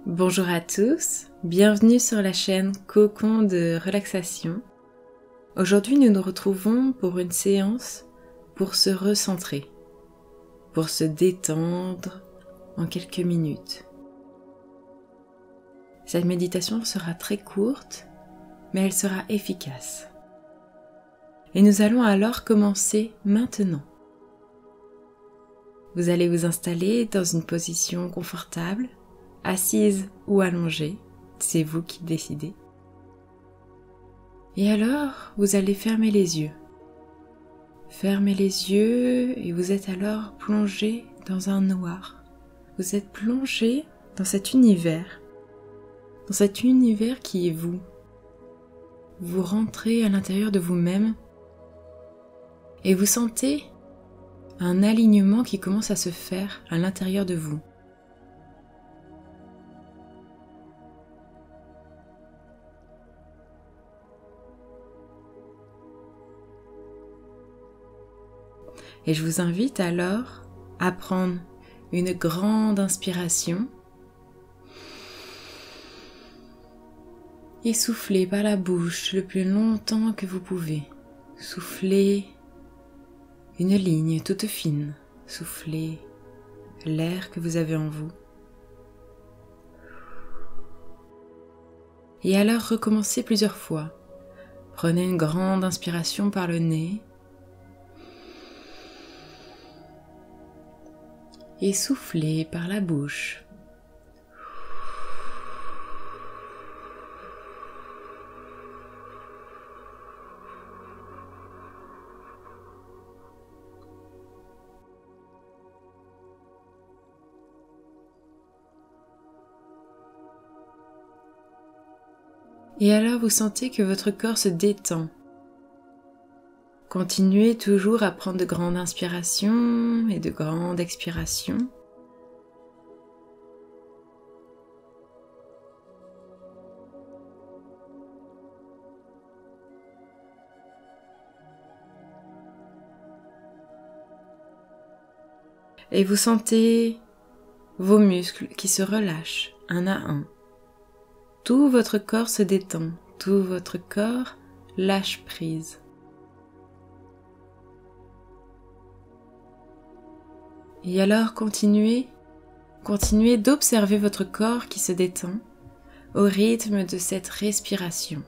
Bonjour à tous, bienvenue sur la chaîne Cocon de relaxation. Aujourd'hui nous nous retrouvons pour une séance pour se recentrer, pour se détendre en quelques minutes. Cette méditation sera très courte, mais elle sera efficace. Et nous allons alors commencer maintenant. Vous allez vous installer dans une position confortable, assise ou allongée, c'est vous qui décidez. Et alors, vous allez fermer les yeux. Fermez les yeux et vous êtes alors plongé dans un noir. Vous êtes plongé dans cet univers qui est vous. Vous rentrez à l'intérieur de vous-même et vous sentez un alignement qui commence à se faire à l'intérieur de vous. Et je vous invite alors à prendre une grande inspiration et souffler par la bouche le plus longtemps que vous pouvez. Soufflez une ligne toute fine, soufflez l'air que vous avez en vous. Et alors recommencez plusieurs fois. Prenez une grande inspiration par le nez et soufflez par la bouche. Et alors vous sentez que votre corps se détend. Continuez toujours à prendre de grandes inspirations et de grandes expirations. Et vous sentez vos muscles qui se relâchent un à un. Tout votre corps se détend, tout votre corps lâche prise. Et alors continuez d'observer votre corps qui se détend au rythme de cette respiration.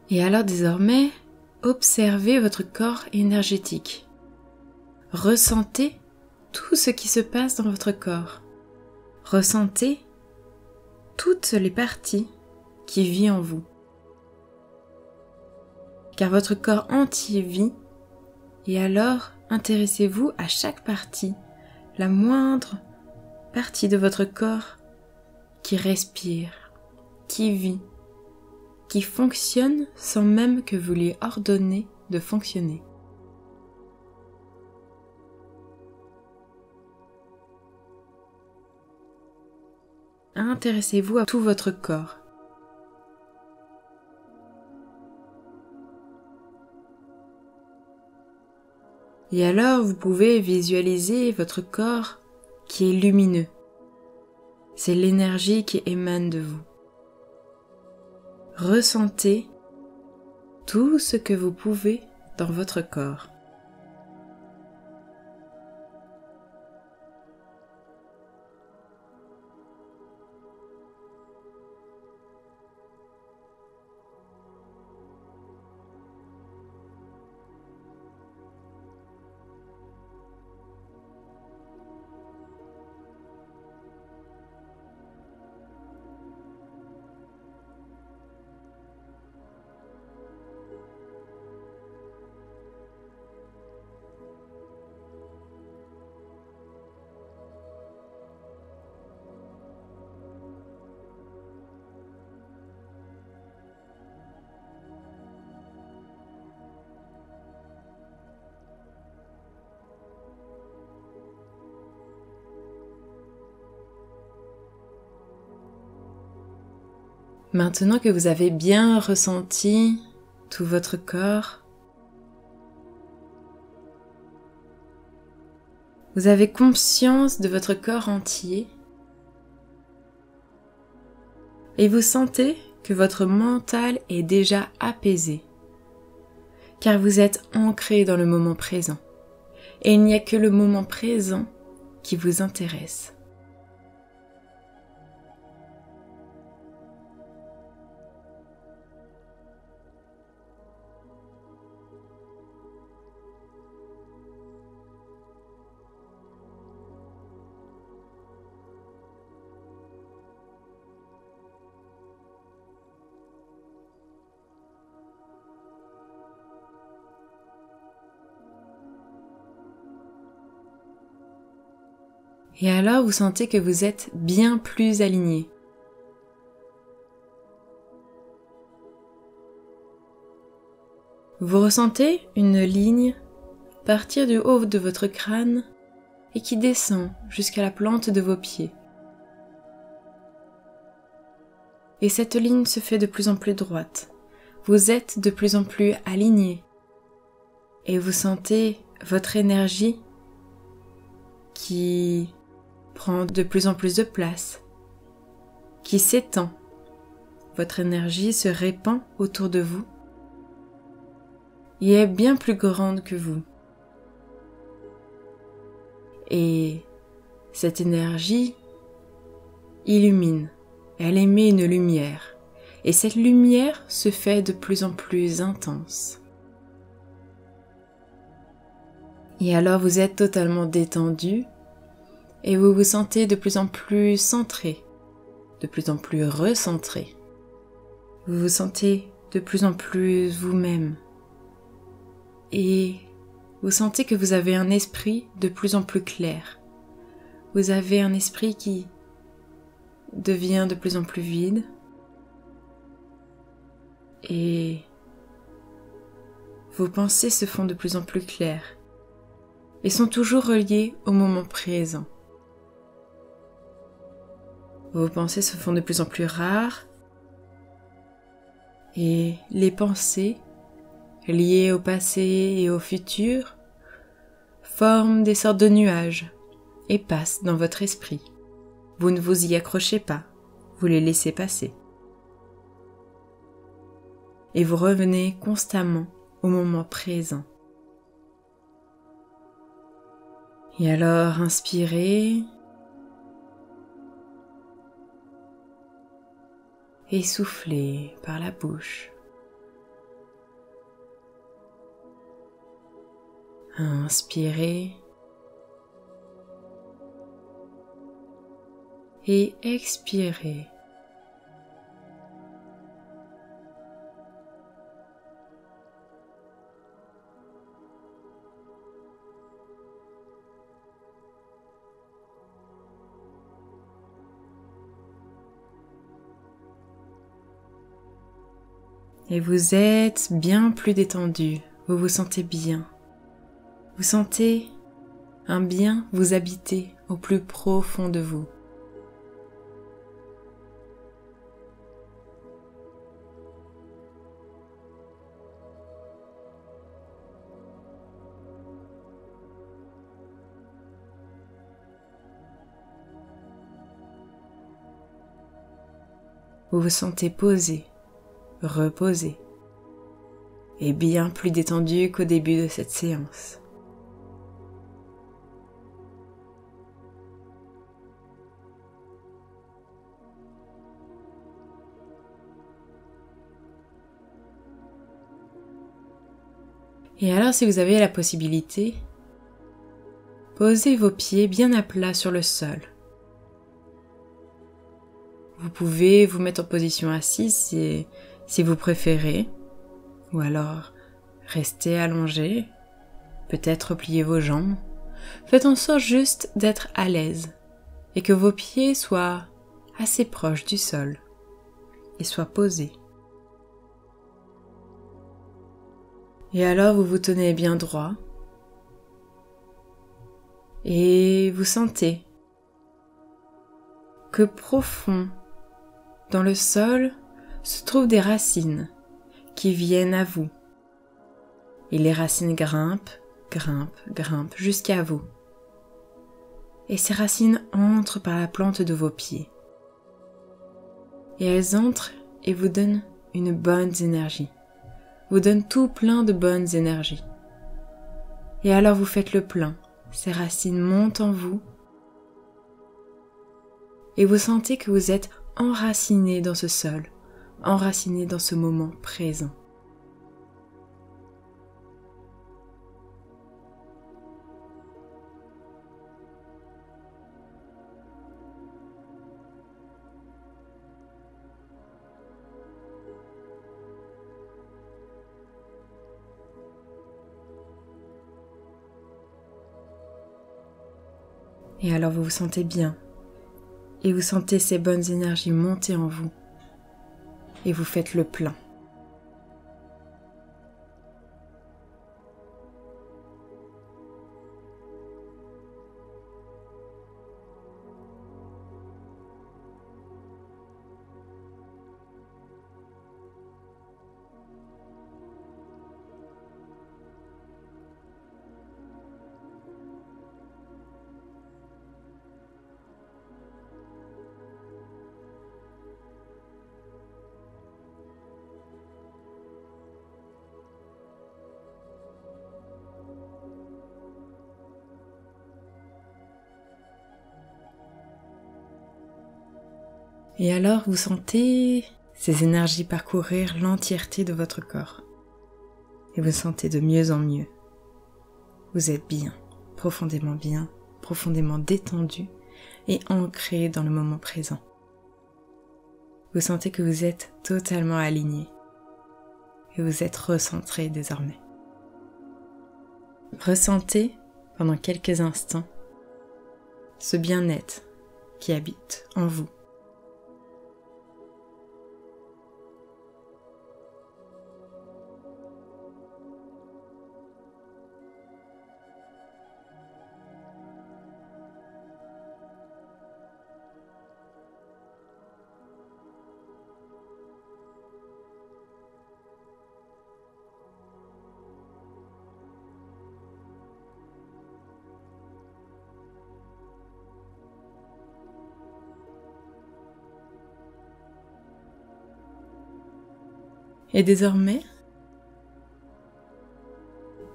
Et alors désormais, observez votre corps énergétique. Ressentez tout ce qui se passe dans votre corps. Ressentez toutes les parties qui vivent en vous. Car votre corps entier vit, et alors intéressez-vous à chaque partie, la moindre partie de votre corps qui respire, qui vit, qui fonctionne sans même que vous lui ordonnez de fonctionner. Intéressez-vous à tout votre corps. Et alors vous pouvez visualiser votre corps qui est lumineux. C'est l'énergie qui émane de vous. Ressentez tout ce que vous pouvez dans votre corps. Maintenant que vous avez bien ressenti tout votre corps, vous avez conscience de votre corps entier et vous sentez que votre mental est déjà apaisé, car vous êtes ancré dans le moment présent et il n'y a que le moment présent qui vous intéresse. Et alors vous sentez que vous êtes bien plus aligné. Vous ressentez une ligne partir du haut de votre crâne et qui descend jusqu'à la plante de vos pieds. Et cette ligne se fait de plus en plus droite. Vous êtes de plus en plus aligné. Et vous sentez votre énergie qui prend de plus en plus de place, qui s'étend. Votre énergie se répand autour de vous et est bien plus grande que vous. Et cette énergie illumine, elle émet une lumière, et cette lumière se fait de plus en plus intense. Et alors vous êtes totalement détendu et vous vous sentez de plus en plus centré, de plus en plus recentré. Vous vous sentez de plus en plus vous-même et vous sentez que vous avez un esprit de plus en plus clair. Vous avez un esprit qui devient de plus en plus vide et vos pensées se font de plus en plus claires et sont toujours reliées au moment présent. Vos pensées se font de plus en plus rares et les pensées liées au passé et au futur forment des sortes de nuages et passent dans votre esprit. Vous ne vous y accrochez pas, vous les laissez passer. Et vous revenez constamment au moment présent. Et alors, inspirez. Et soufflez par la bouche. Inspirez. Et expirez. Et vous êtes bien plus détendu, vous vous sentez bien. Vous sentez un bien vous habiter au plus profond de vous. Vous vous sentez posé, reposé et bien plus détendu qu'au début de cette séance. Et alors, si vous avez la possibilité, posez vos pieds bien à plat sur le sol. Vous pouvez vous mettre en position assise si vous préférez, ou alors restez allongé, peut-être plier vos jambes. Faites en sorte juste d'être à l'aise et que vos pieds soient assez proches du sol et soient posés. Et alors vous vous tenez bien droit et vous sentez que profond dans le sol, se trouvent des racines qui viennent à vous. Et les racines grimpent, grimpent, grimpent jusqu'à vous. Et ces racines entrent par la plante de vos pieds. Et elles entrent et vous donnent une bonne énergie. Vous donnent tout plein de bonnes énergies. Et alors vous faites le plein. Ces racines montent en vous. Et vous sentez que vous êtes enraciné dans ce sol, enraciné dans ce moment présent. Et alors vous vous sentez bien. Et vous sentez ces bonnes énergies monter en vous. Et vous faites le plein. Et alors vous sentez ces énergies parcourir l'entièreté de votre corps. Et vous sentez de mieux en mieux. Vous êtes bien, profondément détendu et ancré dans le moment présent. Vous sentez que vous êtes totalement aligné et vous êtes recentré désormais. Ressentez pendant quelques instants ce bien-être qui habite en vous. Et désormais,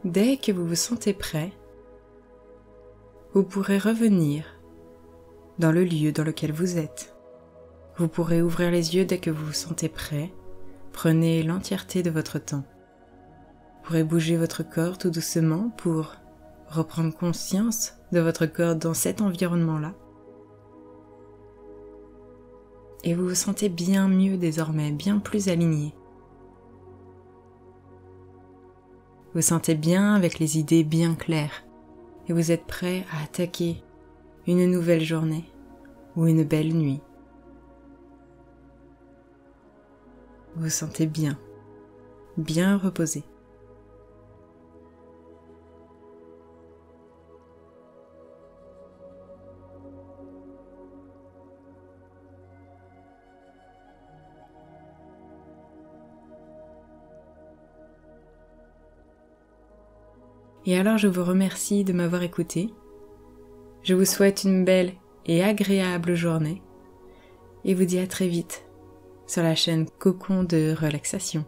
dès que vous vous sentez prêt, vous pourrez revenir dans le lieu dans lequel vous êtes. Vous pourrez ouvrir les yeux dès que vous vous sentez prêt. Prenez l'entièreté de votre temps. Vous pourrez bouger votre corps tout doucement pour reprendre conscience de votre corps dans cet environnement-là. Et vous vous sentez bien mieux désormais, bien plus aligné. Vous vous sentez bien avec les idées bien claires et vous êtes prêt à attaquer une nouvelle journée ou une belle nuit. Vous vous sentez bien, bien reposé. Et alors je vous remercie de m'avoir écouté. Je vous souhaite une belle et agréable journée et vous dis à très vite sur la chaîne Cocon de relaxation.